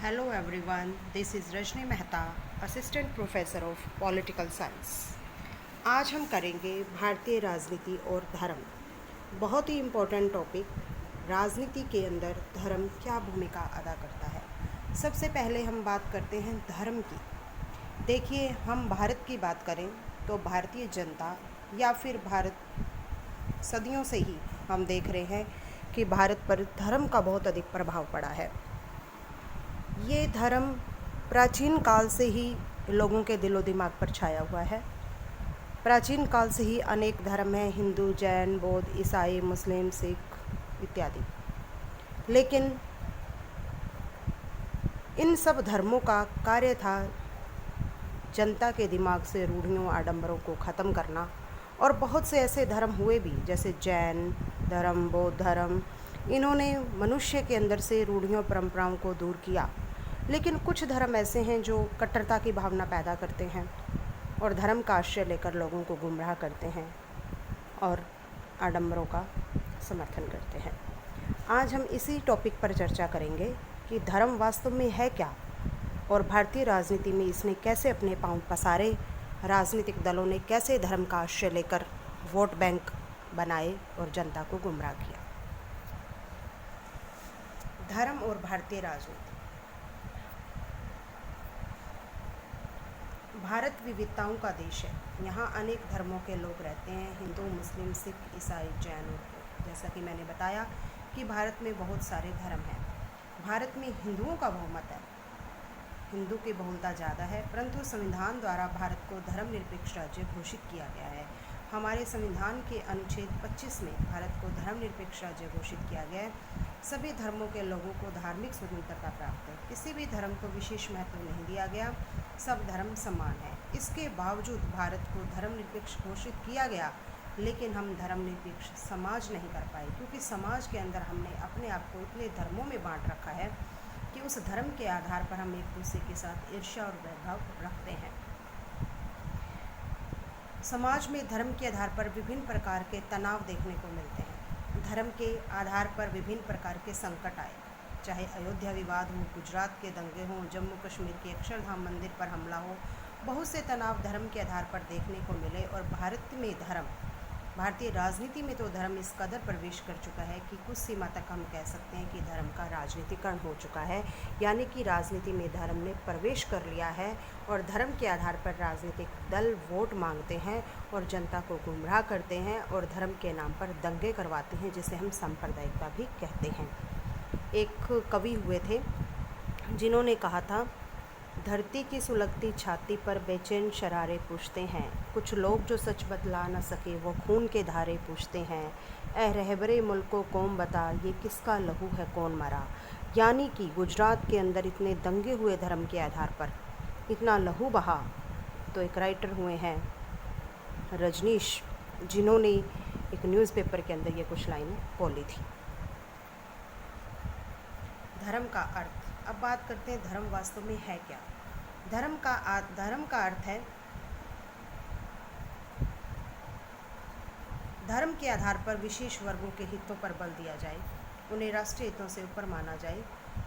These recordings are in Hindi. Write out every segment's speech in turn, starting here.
Hello everyone, this is Rajni Mehta, assistant professor of political science. आज हम करेंगे भारतीय राजनीति और धर्म। बहुत ही इम्पोर्टेंट टॉपिक, राजनीति के अंदर धर्म क्या भूमिका अदा करता है। सबसे पहले हम बात करते हैं धर्म की। देखिए, हम भारत की बात करें तो भारतीय जनता या फिर भारत सदियों से ही हम देख रहे हैं कि भारत पर धर्म का बहुत अधिक प्रभाव पड़ा है। ये धर्म प्राचीन काल से ही लोगों के दिलो दिमाग पर छाया हुआ है। प्राचीन काल से ही अनेक धर्म हैं, हिंदू, जैन, बौद्ध, ईसाई, मुस्लिम, सिख इत्यादि। लेकिन इन सब धर्मों का कार्य था जनता के दिमाग से रूढ़ियों आडंबरों को ख़त्म करना। और बहुत से ऐसे धर्म हुए भी, जैसे जैन धर्म, बौद्ध धर्म, इन्होंने मनुष्य के अंदर से रूढ़ियों परंपराओं को दूर किया। लेकिन कुछ धर्म ऐसे हैं जो कट्टरता की भावना पैदा करते हैं और धर्म का आश्रय लेकर लोगों को गुमराह करते हैं और आडंबरों का समर्थन करते हैं। आज हम इसी टॉपिक पर चर्चा करेंगे कि धर्म वास्तव में है क्या और भारतीय राजनीति में इसने कैसे अपने पांव पसारे, राजनीतिक दलों ने कैसे धर्म का आश्रय लेकर वोट बैंक बनाए और जनता को गुमराह किया। धर्म और भारतीय राजनीति। भारत विविधताओं का देश है। यहाँ अनेक धर्मों के लोग रहते हैं, हिंदू, मुस्लिम, सिख, ईसाई, जैन और बौद्ध। जैसा कि मैंने बताया कि भारत में बहुत सारे धर्म हैं। भारत में हिंदुओं का बहुमत है, हिंदू की बहुलता ज़्यादा है, परंतु संविधान द्वारा भारत को धर्मनिरपेक्ष राज्य घोषित किया गया है। हमारे संविधान के अनुच्छेद 25 में भारत को धर्मनिरपेक्ष राज्य घोषित किया गया है। सभी धर्मों के लोगों को धार्मिक स्वतंत्रता प्राप्त है, किसी भी धर्म को विशेष महत्व नहीं दिया गया, सब धर्म समान है। इसके बावजूद भारत को धर्मनिरपेक्ष घोषित किया गया, लेकिन हम धर्मनिरपेक्ष समाज नहीं कर पाए, क्योंकि समाज के अंदर हमने अपने आप को इतने धर्मों में बांट रखा है कि उस धर्म के आधार पर हम एक दूसरे के साथ ईर्ष्या और भेदभाव रखते हैं। समाज में धर्म के आधार पर विभिन्न प्रकार के तनाव देखने को मिलते हैं। धर्म के आधार पर विभिन्न प्रकार के संकट आए, चाहे अयोध्या विवाद हो, गुजरात के दंगे हों, जम्मू कश्मीर के अक्षरधाम मंदिर पर हमला हो, बहुत से तनाव धर्म के आधार पर देखने को मिले। और भारत में धर्म, भारतीय राजनीति में तो धर्म इस कदर प्रवेश कर चुका है कि कुछ सीमा तक हम कह सकते हैं कि धर्म का राजनीतिकरण हो चुका है, यानी कि राजनीति में धर्म ने प्रवेश कर लिया है और धर्म के आधार पर राजनीतिक दल वोट मांगते हैं और जनता को गुमराह करते हैं और धर्म के नाम पर दंगे करवाते हैं, जिसे हम सांप्रदायिकता भी कहते हैं। एक कवि हुए थे जिन्होंने कहा था, धरती की सुलगती छाती पर बेचैन शरारे पूछते हैं, कुछ लोग जो सच बतला न सके वो खून के धारे पूछते हैं, ऐ रहबरे मुल्को कौम बता ये किसका लहू है कौन मरा। यानी कि गुजरात के अंदर इतने दंगे हुए धर्म के आधार पर, इतना लहू बहा। तो एक राइटर हुए हैं रजनीश, जिन्होंने एक न्यूज़पेपर के अंदर ये कुछ लाइनें बोली थी। धर्म का अर्थ। अब बात करते हैं धर्म वास्तव में है क्या। धर्म का अर्थ है, धर्म के आधार पर विशेष वर्गों के हितों पर बल दिया जाए, उन्हें राष्ट्रीय हितों से ऊपर माना जाए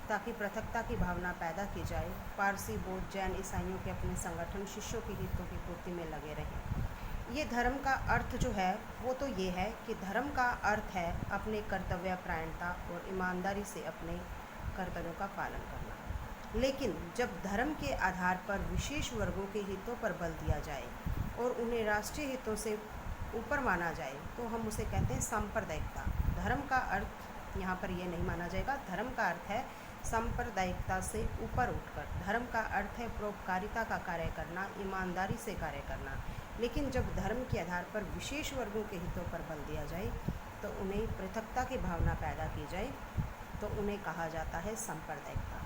ताकि पृथकता की भावना पैदा की जाए। पारसी, बौद्ध, जैन, ईसाइयों के अपने संगठन शिष्यों के हितों की पूर्ति में लगे रहें। ये धर्म का अर्थ जो है वो तो ये है कि धर्म का अर्थ है अपने कर्तव्यपरायणता और ईमानदारी से अपने कर्तव्यों का पालन करना। लेकिन जब धर्म के आधार पर विशेष वर्गों के हितों पर बल दिया जाए और उन्हें राष्ट्रीय हितों से ऊपर माना जाए तो हम उसे कहते हैं सांप्रदायिकता। धर्म का अर्थ यहाँ पर ये नहीं माना जाएगा। धर्म का अर्थ है सांप्रदायिकता से ऊपर उठकर। धर्म का अर्थ है परोपकारिता का कार्य करना, ईमानदारी से कार्य करना। लेकिन जब धर्म के आधार पर विशेष वर्गों के हितों पर बल दिया जाए तो उन्हें पृथकता की भावना पैदा की जाए तो उन्हें कहा जाता है सांप्रदायिकता।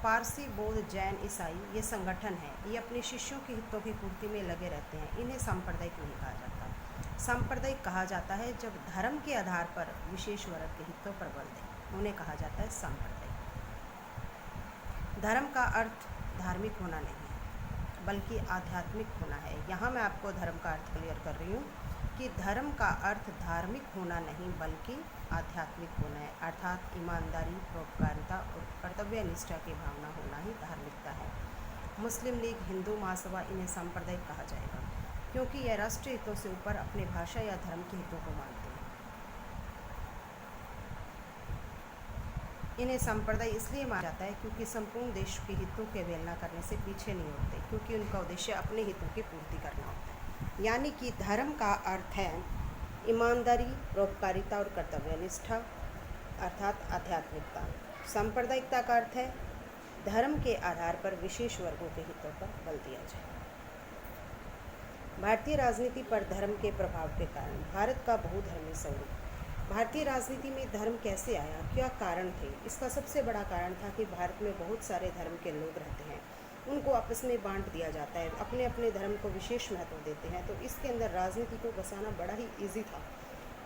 पारसी, बौद्ध, जैन, ईसाई ये संगठन हैं, ये अपने शिष्यों के हितों की पूर्ति में लगे रहते हैं, इन्हें सांप्रदायिक नहीं कहा जाता। सांप्रदायिक कहा जाता है जब धर्म के आधार पर विशेष वर्ग के हितों पर बल दें, उन्हें कहा जाता है सांप्रदायिक। धर्म का अर्थ धार्मिक होना नहीं है, बल्कि आध्यात्मिक होना है। यहाँ मैं आपको धर्म का अर्थ क्लियर कर रही हूँ कि धर्म का अर्थ धार्मिक होना नहीं बल्कि आध्यात्मिक होना है, अर्थात ईमानदारी, परोपकारिता और कर्तव्य कर्तव्य निष्ठा की भावना होना ही धार्मिकता है। मुस्लिम लीग, हिंदू महासभा इन्हें सांप्रदायिक कहा जाएगा, क्योंकि यह राष्ट्रीय हितों से ऊपर अपने भाषा या धर्म के हितों को मानते हैं। इन्हें सांप्रदायिक इसलिए माना जाता है क्योंकि संपूर्ण देश के हितों की अवहेलना करने से पीछे नहीं होते, क्योंकि उनका उद्देश्य अपने हितों की पूर्ति करना होता है। यानी कि धर्म का अर्थ है ईमानदारी, परोपकारिता और कर्तव्यनिष्ठा, अर्थात आध्यात्मिकता। सांप्रदायिकता का अर्थ है धर्म के आधार पर विशेष वर्गों के हितों पर बल दिया जाए। भारतीय राजनीति पर धर्म के प्रभाव के कारण भारत का बहुधर्मी स्वरूप। भारतीय राजनीति में धर्म कैसे आया, क्या कारण थे? इसका सबसे बड़ा कारण था कि भारत में बहुत सारे धर्म के लोग रहते हैं, उनको आपस में बांट दिया जाता है, अपने अपने धर्म को विशेष महत्व देते हैं। तो इसके अंदर राजनीति को बसाना बड़ा ही ईजी था,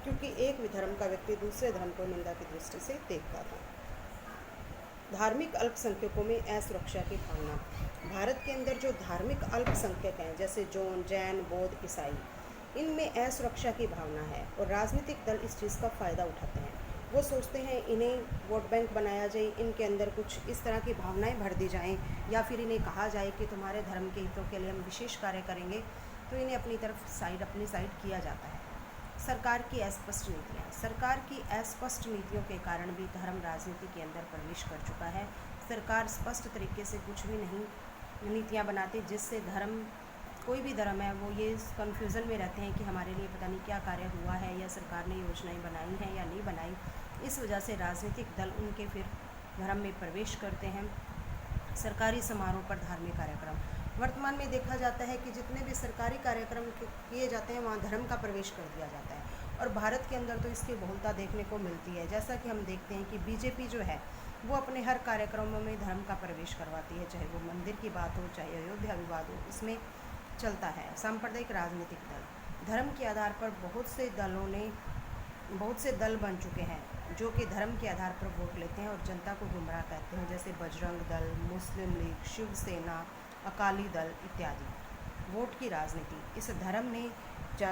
क्योंकि एक भी धर्म का व्यक्ति दूसरे धर्म को निंदा की दृष्टि से देखता था। धार्मिक अल्पसंख्यकों में असुरक्षा की भावना। भारत के अंदर जो धार्मिक अल्पसंख्यक हैं, जैसे जैन, जैन, बौद्ध, ईसाई, इनमें असुरक्षा की भावना है और राजनीतिक दल इस चीज़ का फ़ायदा उठाते हैं। वो सोचते हैं इन्हें वोट बैंक बनाया जाए, इनके अंदर कुछ इस तरह की भावनाएं भर दी जाएं, या फिर इन्हें कहा जाए कि तुम्हारे धर्म के हितों के लिए हम विशेष कार्य करेंगे, तो इन्हें अपनी साइड किया जाता है। सरकार की अस्पष्ट नीतियाँ। सरकार की अस्पष्ट नीतियों के कारण भी धर्म राजनीति के अंदर प्रवेश कर चुका है। सरकार स्पष्ट तरीके से कुछ भी नहीं नीतियाँ बनाती, जिससे कोई भी धर्म है वो ये कन्फ्यूज़न में रहते हैं कि हमारे लिए पता नहीं क्या कार्य हुआ है, या सरकार ने योजनाएं बनाई हैं या नहीं बनाई। इस वजह से राजनीतिक दल उनके फिर धर्म में प्रवेश करते हैं। सरकारी समारोह पर धार्मिक कार्यक्रम। वर्तमान में देखा जाता है कि जितने भी सरकारी कार्यक्रम किए जाते हैं वहाँ धर्म का प्रवेश कर दिया जाता है, और भारत के अंदर तो इसकी बहुलता देखने को मिलती है। जैसा कि हम देखते हैं कि बीजेपी जो है वो अपने हर कार्यक्रमों में धर्म का प्रवेश करवाती है, चाहे वो मंदिर की बात हो, चाहे अयोध्या विवाद हो, इसमें चलता है। सांप्रदायिक राजनीतिक दल। धर्म के आधार पर बहुत से दल बन चुके हैं जो कि धर्म के आधार पर वोट लेते हैं और जनता को गुमराह करते हैं, जैसे बजरंग दल, मुस्लिम लीग, शिवसेना, अकाली दल इत्यादि। वोट की राजनीति। इस धर्म ने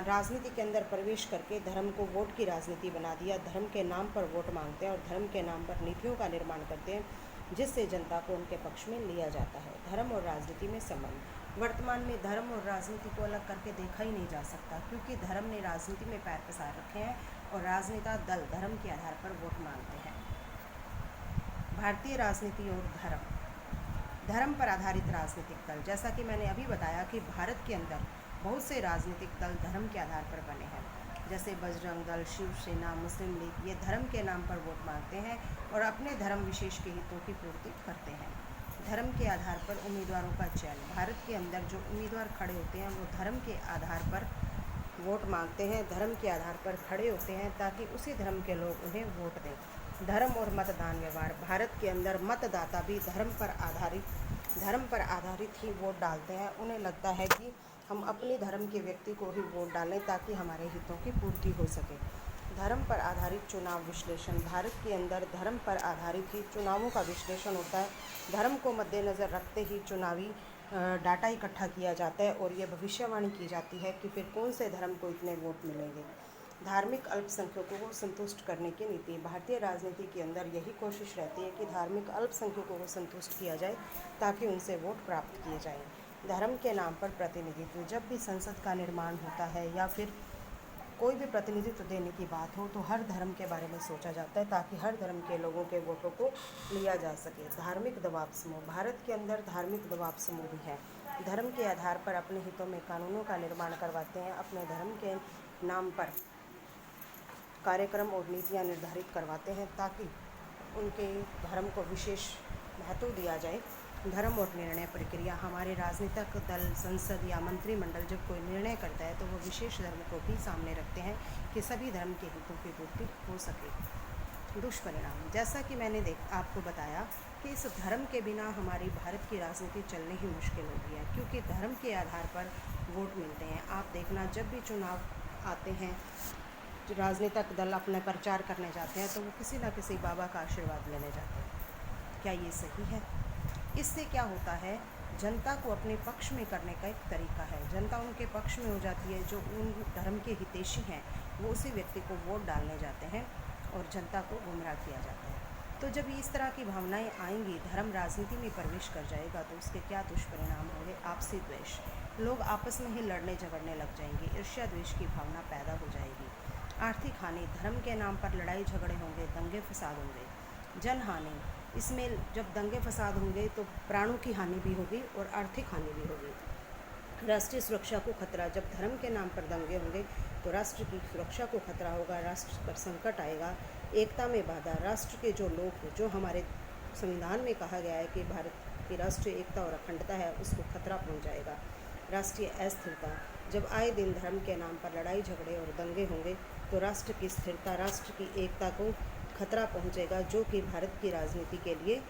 राजनीति के अंदर प्रवेश करके धर्म को वोट की राजनीति बना दिया। धर्म के नाम पर वोट मांगते हैं और धर्म के नाम पर नीतियों का निर्माण करते हैं, जिससे जनता को उनके पक्ष में लिया जाता है। धर्म और राजनीति में संबंध। वर्तमान में धर्म और राजनीति को अलग करके देखा ही नहीं जा सकता, क्योंकि धर्म ने राजनीति में पैर पसार रखे हैं और राजनेता दल धर्म के आधार पर वोट मांगते हैं। भारतीय राजनीति और धर्म पर आधारित राजनीतिक दल। जैसा कि मैंने अभी बताया कि भारत के अंदर बहुत से राजनीतिक दल धर्म के आधार पर बने हैं, जैसे बजरंग दल, शिवसेना, मुस्लिम लीग। ये धर्म के नाम पर वोट मांगते हैं और अपने धर्म विशेष के हितों की पूर्ति करते हैं। धर्म के आधार पर उम्मीदवारों का चयन। भारत के अंदर जो उम्मीदवार खड़े होते हैं वो धर्म के आधार पर वोट मांगते हैं, धर्म के आधार पर खड़े होते हैं ताकि उसी धर्म के लोग उन्हें वोट दें। धर्म और मतदान व्यवहार। भारत के अंदर मतदाता भी धर्म पर आधारित ही वोट डालते हैं। उन्हें लगता है कि हम अपने धर्म के व्यक्ति को ही वोट डालें ताकि हमारे हितों की पूर्ति हो सके। धर्म पर आधारित चुनाव विश्लेषण। भारत के अंदर धर्म पर आधारित ही चुनावों का विश्लेषण होता है। धर्म को मद्देनज़र रखते ही चुनावी डाटा इकट्ठा किया जाता है और ये भविष्यवाणी की जाती है कि फिर कौन से धर्म को इतने वोट मिलेंगे। धार्मिक अल्पसंख्यकों को संतुष्ट करने की नीति। भारतीय राजनीति के अंदर यही कोशिश रहती है कि धार्मिक अल्पसंख्यकों को संतुष्ट किया जाए ताकि उनसे वोट प्राप्त किए जाएं। धर्म के नाम पर प्रतिनिधित्व। जब भी संसद का निर्माण होता है या फिर कोई भी प्रतिनिधित्व देने की बात हो तो हर धर्म के बारे में सोचा जाता है ताकि हर धर्म के लोगों के वोटों को लिया जा सके। धार्मिक दबाव समूह। भारत के अंदर धार्मिक दबाव समूह भी है। धर्म के आधार पर अपने हितों में कानूनों का निर्माण करवाते हैं, अपने धर्म के नाम पर कार्यक्रम और नीतियाँ निर्धारित करवाते हैं ताकि उनके धर्म को विशेष महत्व दिया जाए। धर्म और निर्णय प्रक्रिया। हमारे राजनीतिक दल, संसद या मंत्रिमंडल जब कोई निर्णय करता है तो वो विशेष धर्म को भी सामने रखते हैं कि सभी धर्म के हितों की पूर्ति हो सके। दुष्परिणाम। जैसा कि मैंने आपको बताया कि इस धर्म के बिना हमारी भारत की राजनीति चलने ही मुश्किल हो गई है, क्योंकि धर्म के आधार पर वोट मिलते हैं। आप देखना, जब भी चुनाव आते हैं, जो राजनीतिक दल अपना प्रचार करने जाते हैं तो वो किसी न किसी बाबा का आशीर्वाद लेने जाते हैं। क्या ये सही है? इससे क्या होता है, जनता को अपने पक्ष में करने का एक तरीका है। जनता उनके पक्ष में हो जाती है, जो उन धर्म के हितैषी हैं वो उसी व्यक्ति को वोट डालने जाते हैं और जनता को गुमराह किया जाता है। तो जब इस तरह की भावनाएं आएंगी, धर्म राजनीति में प्रवेश कर जाएगा, तो उसके क्या दुष्परिणाम होंगे? आपसी द्वेष, लोग आपस में ही लड़ने झगड़ने लग जाएंगे, ईर्ष्या द्वेष की भावना पैदा हो जाएगी। आर्थिक हानि, धर्म के नाम पर लड़ाई झगड़े होंगे, दंगे फसाद होंगे। जन हानि, इसमें जब दंगे फसाद होंगे तो प्राणों की हानि भी होगी और आर्थिक हानि भी होगी। राष्ट्रीय सुरक्षा को खतरा, जब धर्म के नाम पर दंगे होंगे तो राष्ट्र की सुरक्षा को खतरा होगा, राष्ट्र पर संकट आएगा। एकता में बाधा, राष्ट्र के जो लोग, जो हमारे संविधान में कहा गया है कि भारत की राष्ट्रीय एकता और अखंडता है, उसको खतरा पहुंच जाएगा। राष्ट्रीय अस्थिरता, जब आए दिन धर्म के नाम पर लड़ाई झगड़े और दंगे होंगे तो राष्ट्र की स्थिरता, राष्ट्र की एकता को खतरा पहुंचेगा, जो कि भारत की राजनीति के लिए